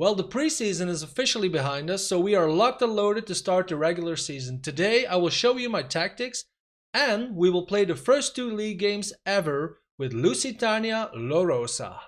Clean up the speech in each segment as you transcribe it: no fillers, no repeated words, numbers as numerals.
Well, the preseason is officially behind us, so we are locked and loaded to start the regular season. Today, I will show you my tactics, and we will play the first 2 league games ever with Lusitania La Rosa.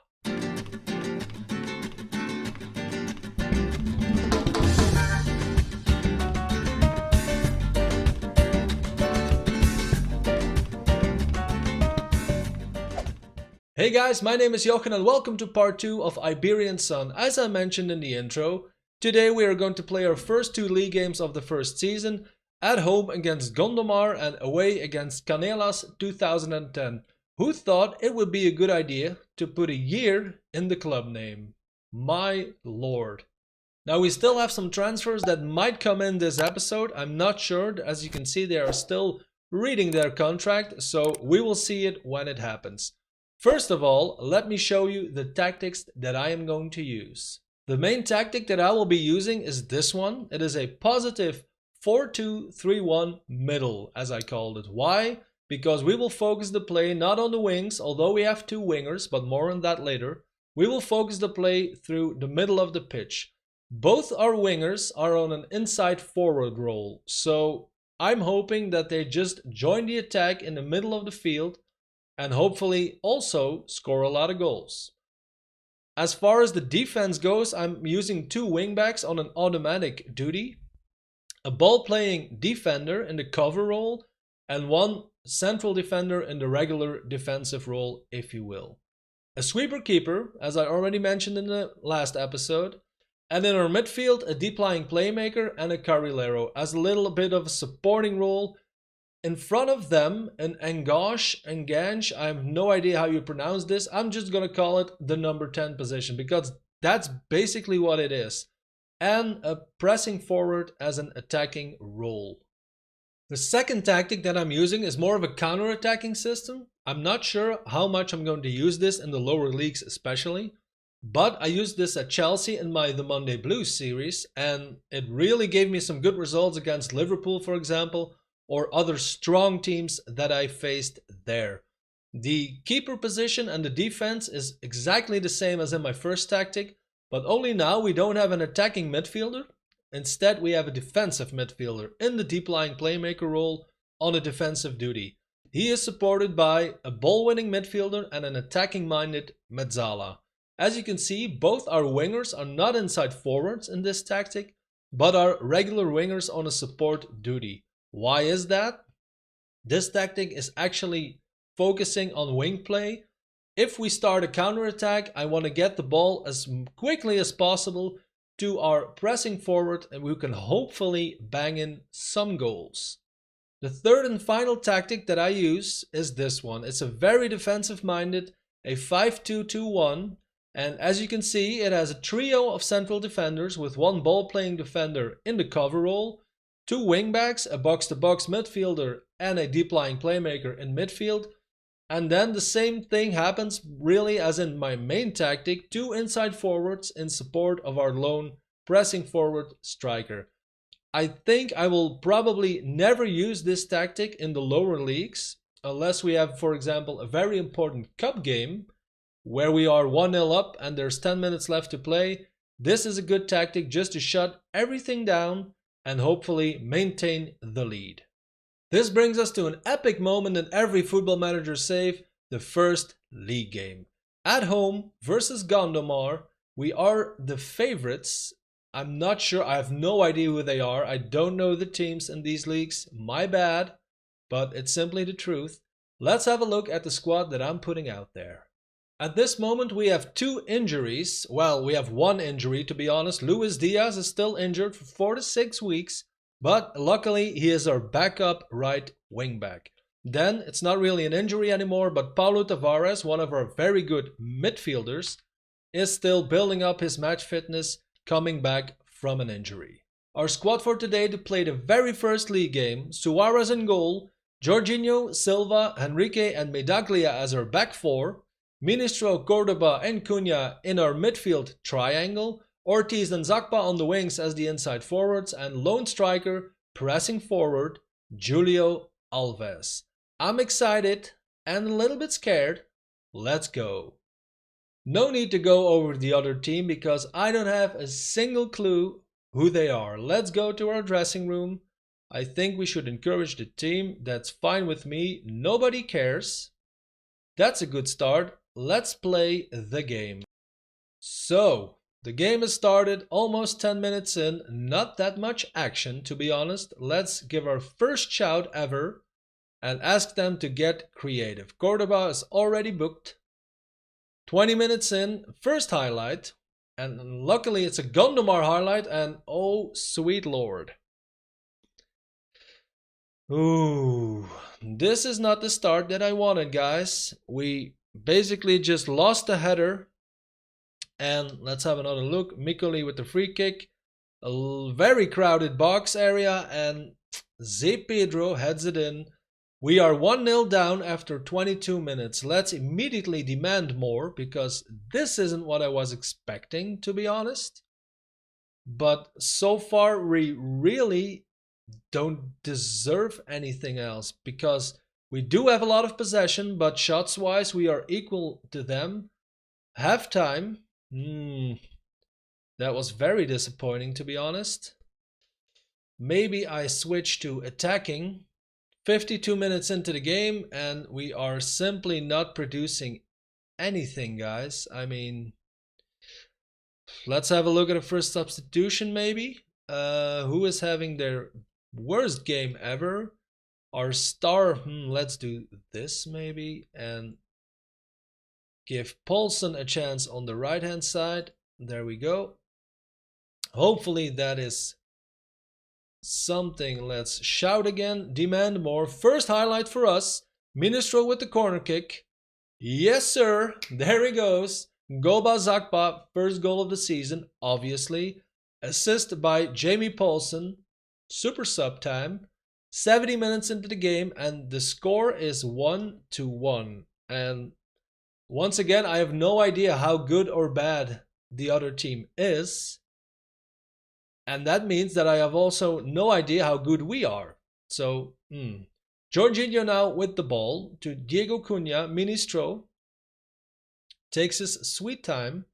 Hey guys, my name is Jochen and welcome to part 2 of Iberian Sun. As I mentioned in the intro, today we are going to play our first 2 league games of the first season, at home against Gondomar and away against Canelas 2010. Who thought it would be a good idea to put a year in the club name? My lord. Now we still have some transfers that might come in this episode, I'm not sure. As you can see, they are still reading their contract, so we will see it when it happens. First of all, let me show you the tactics that I am going to use. The main tactic that I will be using is this one. It is a positive 4-2-3-1 middle, as I called it. Why? Because we will focus the play not on the wings, although we have 2 wingers, but more on that later. We will focus the play through the middle of the pitch. Both our wingers are on an inside forward role, so I'm hoping that they just join the attack in the middle of the field and hopefully also score a lot of goals. As far as the defense goes, I'm using 2 wingbacks on an automatic duty, a ball-playing defender in the cover role, and 1 central defender in the regular defensive role, if you will. A sweeper-keeper, as I already mentioned in the last episode, and in our midfield, a deep-lying playmaker and a carrilero as a little bit of a supporting role. In front of them, an engage, I have no idea how you pronounce this. I'm just going to call it the number 10 position because that's basically what it is. And a pressing forward as an attacking role. The second tactic that I'm using is more of a counter-attacking system. I'm not sure how much I'm going to use this in the lower leagues especially. But I used this at Chelsea in my The Monday Blues series. And it really gave me some good results against Liverpool, for example, or other strong teams that I faced there. The keeper position and the defense is exactly the same as in my first tactic, but only now we don't have an attacking midfielder. Instead, we have a defensive midfielder in the deep-lying playmaker role on a defensive duty. He is supported by a ball-winning midfielder and an attacking-minded mezzala. As you can see, both our wingers are not inside forwards in this tactic, but are regular wingers on a support duty. Why is that? This tactic is actually focusing on wing play. If we start a counter-attack, I want to get the ball as quickly as possible to our pressing forward and we can hopefully bang in some goals. The third and final tactic that I use is this one. It's a very defensive-minded, a 5-2-2-1, and as you can see, it has a trio of central defenders with 1 ball-playing defender in the cover role, 2 wingbacks, a box-to-box midfielder and a deep-lying playmaker in midfield. And then the same thing happens really as in my main tactic, 2 inside forwards in support of our lone pressing forward striker. I think I will probably never use this tactic in the lower leagues unless we have, for example, a very important cup game where we are 1-0 up and there's 10 minutes left to play. This is a good tactic just to shut everything down and hopefully maintain the lead. This brings us to an epic moment in every Football Manager save, the first league game. At home versus Gondomar, we are the favorites. I'm not sure, I have no idea who they are. I don't know the teams in these leagues, my bad, but it's simply the truth. Let's have a look at the squad that I'm putting out there. At this moment we have 2 injuries. Well, we have 1 injury to be honest. Luis Diaz is still injured for 4 to 6 weeks, but luckily he is our backup right wing back. Then it's not really an injury anymore, but Paulo Tavares, one of our very good midfielders, is still building up his match fitness coming back from an injury. Our squad for today to play the very first league game: Suarez in goal, Jorginho, Silva, Henrique and Medaglia as our back 4, Ministro, Cordoba and Cunha in our midfield triangle, Ortiz and Zakpa on the wings as the inside forwards, and lone striker pressing forward, Julio Alves. I'm excited and a little bit scared. Let's go. No need to go over the other team because I don't have a single clue who they are. Let's go to our dressing room. I think we should encourage the team. That's fine with me. Nobody cares. That's a good start. Let's play the game. So, the game has started, almost 10 minutes in. Not that much action, to be honest. Let's give our first shout ever and ask them to get creative. Cordoba is already booked. 20 minutes in, first highlight. And luckily it's a Gondomar highlight, and oh sweet lord. Ooh, this is not the start that I wanted, guys. We basically just lost the header. And let's have another look. Mikoli with the free kick. A very crowded box area, and Zé Pedro heads it in. We are 1-0 down after 22 minutes. Let's immediately demand more, because this isn't what I was expecting, to be honest. But so far we really don't deserve anything else, because we do have a lot of possession, but shots wise we are equal to them. Halftime, that was very disappointing, to be honest. Maybe I switch to attacking. 52 minutes into the game and we are simply not producing anything, guys. I mean, let's have a look at a first substitution maybe. Who is having their worst game ever? Our star, let's do this maybe and give Paulson a chance on the right hand side. There we go. Hopefully that is something. Let's shout again, demand more. First highlight for us, Ministro with the corner kick. Yes sir, there he goes. Goba Zakpa, first goal of the season, obviously. Assist by Jamie Paulson. Super sub time. 70 minutes into the game and the score is 1-1. And once again, I have no idea how good or bad the other team is. And that means that I have also no idea how good we are. So, Jorginho now with the ball to Diego Cunha. Ministro takes his sweet time,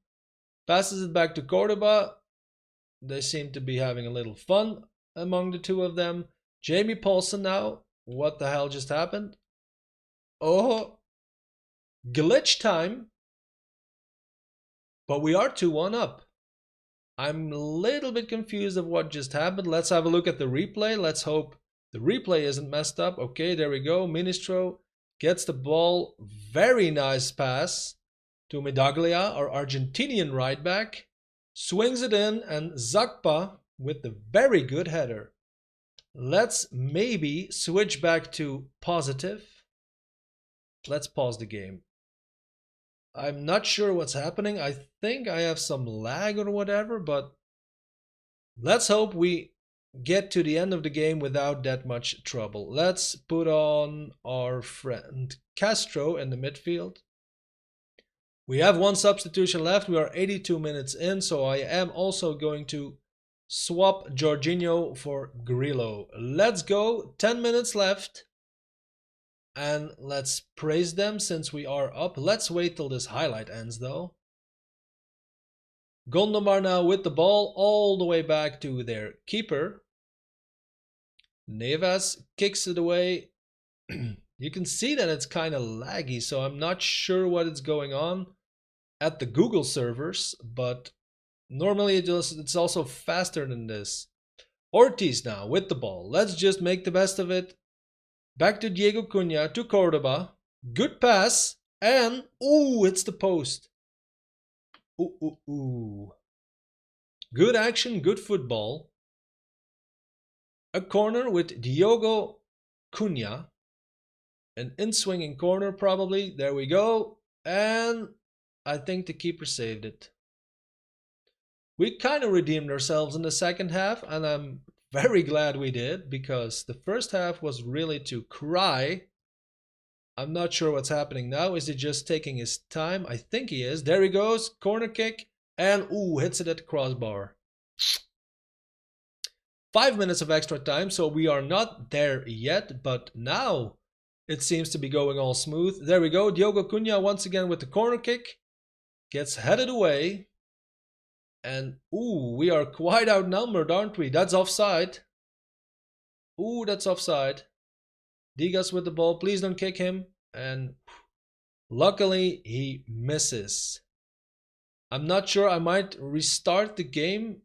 passes it back to Cordoba. They seem to be having a little fun among the two of them. Jamie Paulson now. What the hell just happened? Oh, glitch time. But we are 2-1 up. I'm a little bit confused of what just happened. Let's have a look at the replay. Let's hope the replay isn't messed up. Okay, there we go. Ministro gets the ball. Very nice pass to Medaglia, our Argentinian right back. Swings it in, and Zakpa with the very good header. Let's maybe switch back to positive. Let's pause the game. I'm not sure what's happening. I think I have some lag or whatever, but let's hope we get to the end of the game without that much trouble. Let's put on our friend Castro in the midfield. We have one substitution left. We are 82 minutes in, so I am also going to swap Jorginho for Grillo. Let's go. 10 minutes left. And let's praise them since we are up. Let's wait till this highlight ends though. Gondomar now with the ball all the way back to their keeper. Neves kicks it away. You can see that it's kind of laggy, so I'm not sure what is going on at the Google servers, but normally it's also faster than this. Ortiz now with the ball. Let's just make the best of it. Back to Diego Cunha, to Cordoba. Good pass. And, ooh, it's the post. Ooh. Good action, good football. A corner with Diogo Cunha. An in-swinging corner, probably. There we go. And I think the keeper saved it. We kind of redeemed ourselves in the second half, and I'm very glad we did, because the first half was really to cry. I'm not sure what's happening now. Is he just taking his time? I think he is. There he goes. Corner kick. And ooh, hits it at the crossbar. 5 minutes of extra time, so we are not there yet. But now it seems to be going all smooth. There we go. Diogo Cunha once again with the corner kick. gets headed away. And, ooh, we are quite outnumbered, aren't we? That's offside. Ooh, that's offside. Digas with the ball. Please don't kick him. And luckily, he misses. I'm not sure. I might restart the game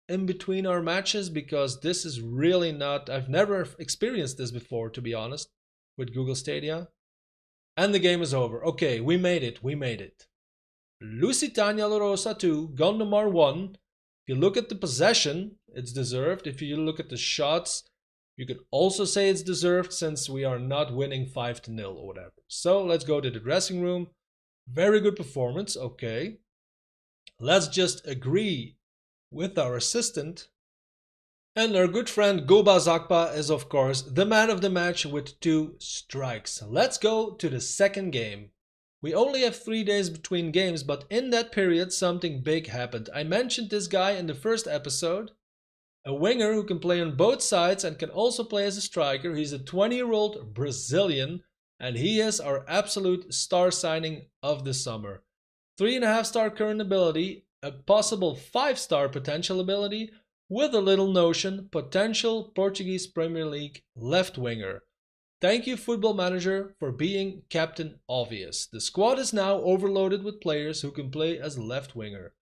in between our matches because this is really not... I've never experienced this before, to be honest, with Google Stadia. And the game is over. Okay, we made it. We made it. Lusitania La Rosa 2, Gondomar 1. If you look at the possession, it's deserved. If you look at the shots, you could also say it's deserved since we are not winning 5-0 or whatever. So let's go to the dressing room. Very good performance. Okay. Let's just agree with our assistant. And our good friend Goba Zakpa is of course the man of the match with 2 strikes. Let's go to the second game. We only have 3 days between games, but in that period something big happened. I mentioned this guy in the first episode. A winger who can play on both sides and can also play as a striker. He's a 20-year-old Brazilian and he is our absolute star signing of the summer. 3.5-star current ability, a possible 5-star potential ability, with a little notion, potential Portuguese Premier League left winger. Thank you, Football Manager, for being Captain Obvious. The squad is now overloaded with players who can play as left winger.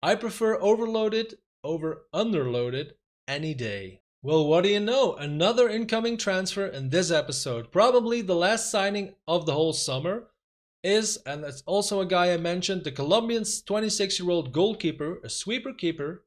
I prefer overloaded over underloaded any day. Well, what do you know? Another incoming transfer in this episode. Probably the last signing of the whole summer is, and that's also a guy I mentioned, the Colombian 26-year-old goalkeeper, a sweeper keeper.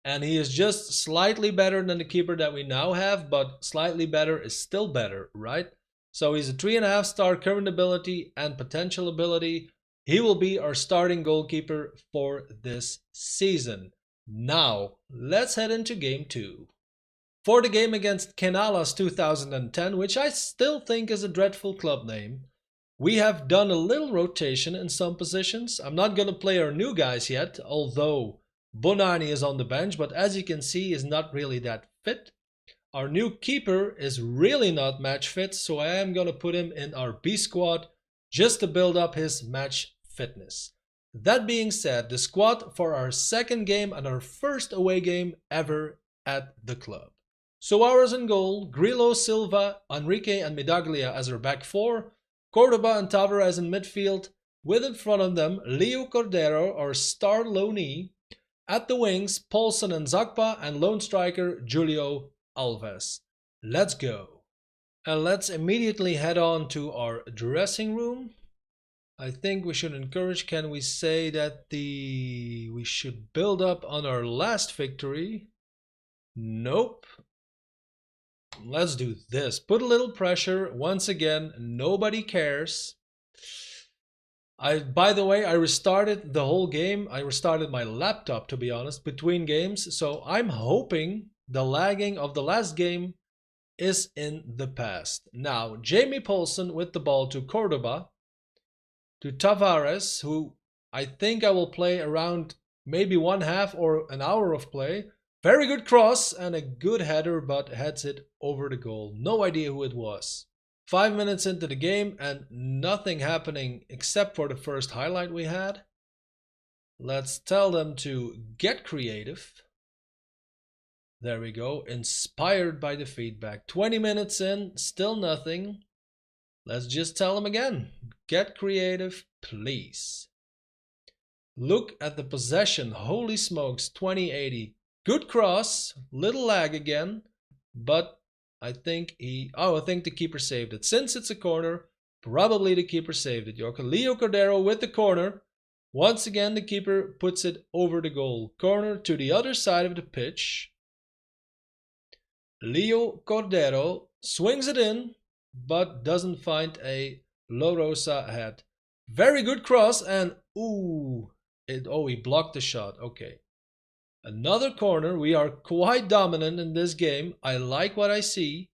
And he is just slightly better than the keeper that we now have, but slightly better is still better, right? So he's a 3.5-star current ability and potential ability. He will be our starting goalkeeper for this season. Now, let's head into game 2. For the game against Kenalas 2010, which I still think is a dreadful club name, we have done a little rotation in some positions. I'm not going to play our new guys yet, although Bonani is on the bench, but as you can see, is not really that fit. Our new keeper is really not match fit, so I am going to put him in our B squad just to build up his match fitness. That being said, the squad for our second game and our first away game ever at the club. Soares in goal, Grillo, Silva, Enrique and Medaglia as our back four, Cordoba and Tavares in midfield, with in front of them Leo Cordero, our star loanee. At the wings, Paulson and Zakpa, and lone striker Julio Alves. Let's go. And let's immediately head on to our dressing room. I think we should encourage, can we say that we should build up on our last victory? Nope. Let's do this. Put a little pressure. Once again, nobody cares. By the way, I restarted the whole game. I restarted my laptop, to be honest, between games. So I'm hoping the lagging of the last game is in the past. Now, Jamie Paulson with the ball to Cordoba, to Tavares, who I think I will play around maybe 1/2 or an hour of play. Very good cross and a good header, but heads it over the goal. No idea who it was. 5 minutes into the game and nothing happening except for the first highlight we had. Let's tell them to get creative. There we go, inspired by the feedback. 20 minutes in, still nothing. Let's just tell them again, get creative, please. Look at the possession, holy smokes, 2080. Good cross, little lag again, but I think I think the keeper saved it. Since it's a corner, probably the keeper saved it. Leo Cordero with the corner. Once again, the keeper puts it over the goal. Corner to the other side of the pitch. Leo Cordero swings it in, but doesn't find a La Rosa head. Very good cross, and he blocked the shot. Okay. Another corner. We are quite dominant in this game. I like what I see.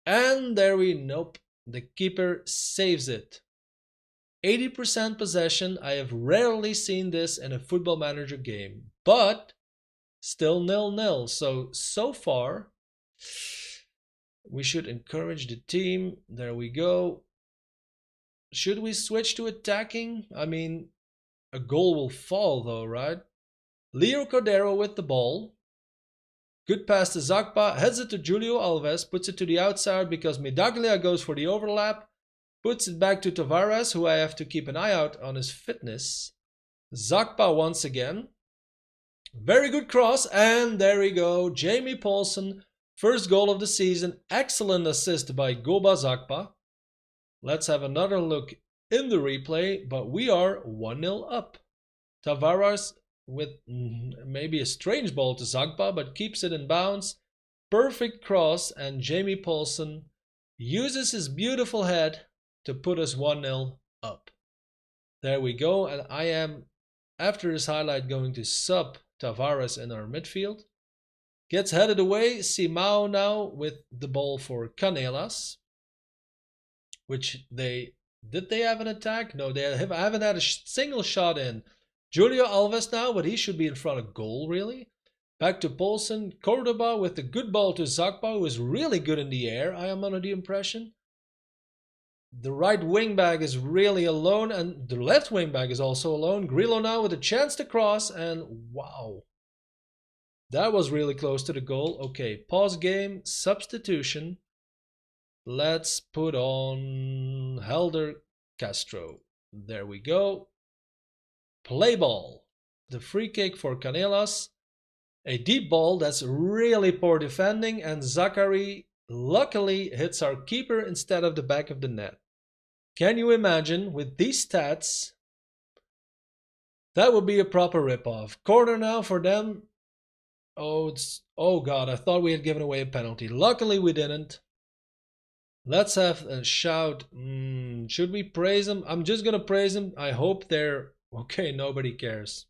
And nope. The keeper saves it. 80% possession. I have rarely seen this in a Football Manager game. But still 0-0. So far, we should encourage the team. There we go. Should we switch to attacking? I mean, a goal will fall though, right? Leo Cordero with the ball. Good pass to Zakpa, heads it to Julio Alves, puts it to the outside because Medaglia goes for the overlap, puts it back to Tavares, who I have to keep an eye out on his fitness. Zakpa once again. Very good cross, and there we go. Jamie Paulson, first goal of the season. Excellent assist by Goba Zakpa. Let's have another look in the replay, but we are 1-0 up. Tavares with maybe a strange ball to Zakpa, but keeps it in bounds. Perfect cross, and Jamie Paulson uses his beautiful head to put us 1-0 up. There we go, and I am, after this highlight, going to sub Tavares in our midfield. Gets headed away. Simao now with the ball for Canelas. Which did they have an attack? No, they haven't had a single shot in. Julio Alves now, but he should be in front of goal, really. Back to Paulson. Cordoba with the good ball to Zakpa, who is really good in the air, I am under the impression. The right wing back is really alone, and the left wing back is also alone. Grillo now with a chance to cross, and wow. That was really close to the goal. Okay, pause game, substitution. Let's put on Helder Castro. There we go. Play ball. The free kick for Canelas. A deep ball that's really poor defending, and Zachary luckily hits our keeper instead of the back of the net. Can you imagine, with these stats, that would be a proper rip-off. Corner now for them. Oh god, I thought we had given away a penalty. Luckily we didn't. Let's have a shout. Should we praise him? I'm just gonna praise him. I hope they're okay. Nobody cares.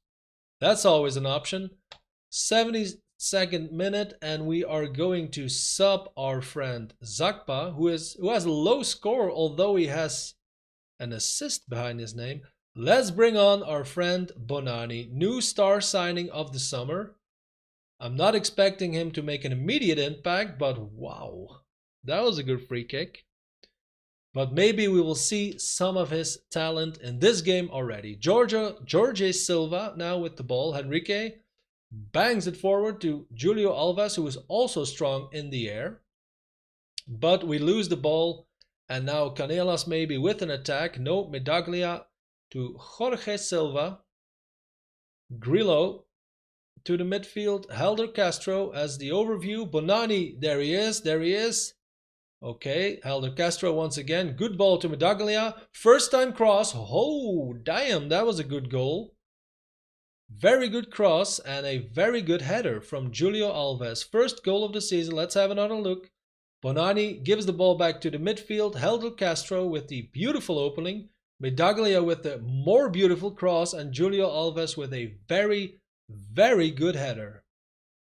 That's always an option. 72nd minute, and we are going to sub our friend Zakpa, who has a low score, although he has an assist behind his name. Let's bring on our friend Bonani, new star signing of the summer. I'm not expecting him to make an immediate impact, but wow. That was a good free kick. But maybe we will see some of his talent in this game already. Jorge Silva now with the ball. Henrique bangs it forward to Julio Alves, who is also strong in the air. But we lose the ball. And now Canelas maybe with an attack. No, Medaglia to Jorge Silva. Grillo to the midfield. Helder Castro as the overview. Bonani, there he is. Okay, Helder Castro once again. Good ball to Medaglia. First time cross. Oh, damn, that was a good goal. Very good cross and a very good header from Julio Alves. First goal of the season. Let's have another look. Bonani gives the ball back to the midfield. Helder Castro with the beautiful opening. Medaglia with the more beautiful cross. And Julio Alves with a very, very good header.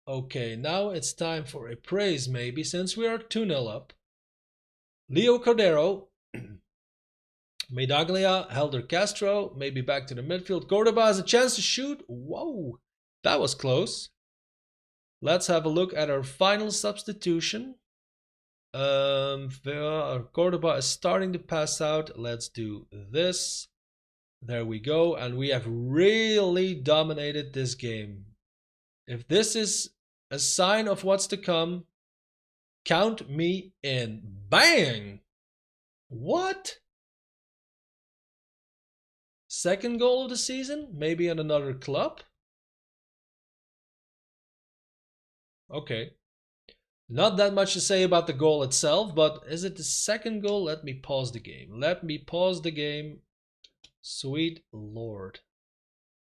Okay, now it's time for a praise maybe, since we are 2-0 up. Leo Cordero, Medaglia, Helder Castro, maybe back to the midfield. Cordoba has a chance to shoot. Whoa, that was close. Let's have a look at our final substitution. Cordoba is starting to pass out. Let's do this. There we go. And we have really dominated this game. If this is a sign of what's to come, count me in. Bang! What? Second goal of the season? Maybe in another club? Okay. Not that much to say about the goal itself, but is it the second goal? Let me pause the game. Sweet Lord.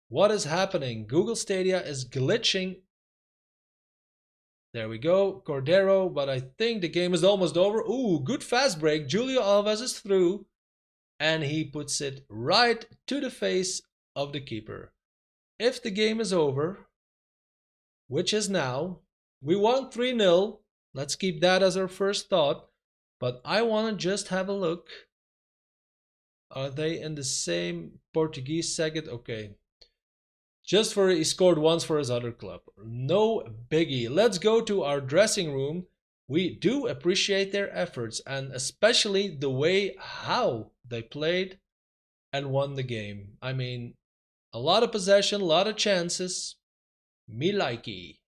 What is happening? Google Stadia is glitching. There we go, Cordero, but I think the game is almost over. Ooh, good fast break. Julio Alves is through, and he puts it right to the face of the keeper. If the game is over, which is now, we won 3-0. Let's keep that as our first thought, but I want to just have a look. Are they in the same Portuguese second? Okay. Just for he scored once for his other club. No biggie. Let's go to our dressing room. We do appreciate their efforts and especially the way how they played and won the game. I mean, A lot of possession, a lot of chances. Me likey.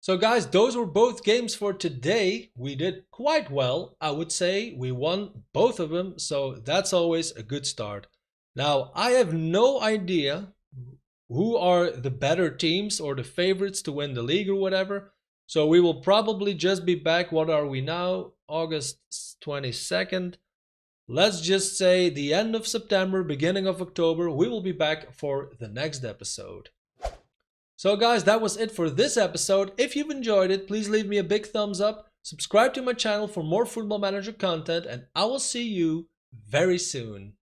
So guys, those were both games for today. We did quite well, I would say. We won both of them, so that's always a good start. Now, I have no idea who are the better teams or the favorites to win the league or whatever. So we will probably just be back. What are we now? August 22nd. Let's just say the end of September, beginning of October. We will be back for the next episode. So guys, that was it for this episode. If you've enjoyed it, please leave me a big thumbs up, subscribe to my channel for more Football Manager content, and I will see you very soon.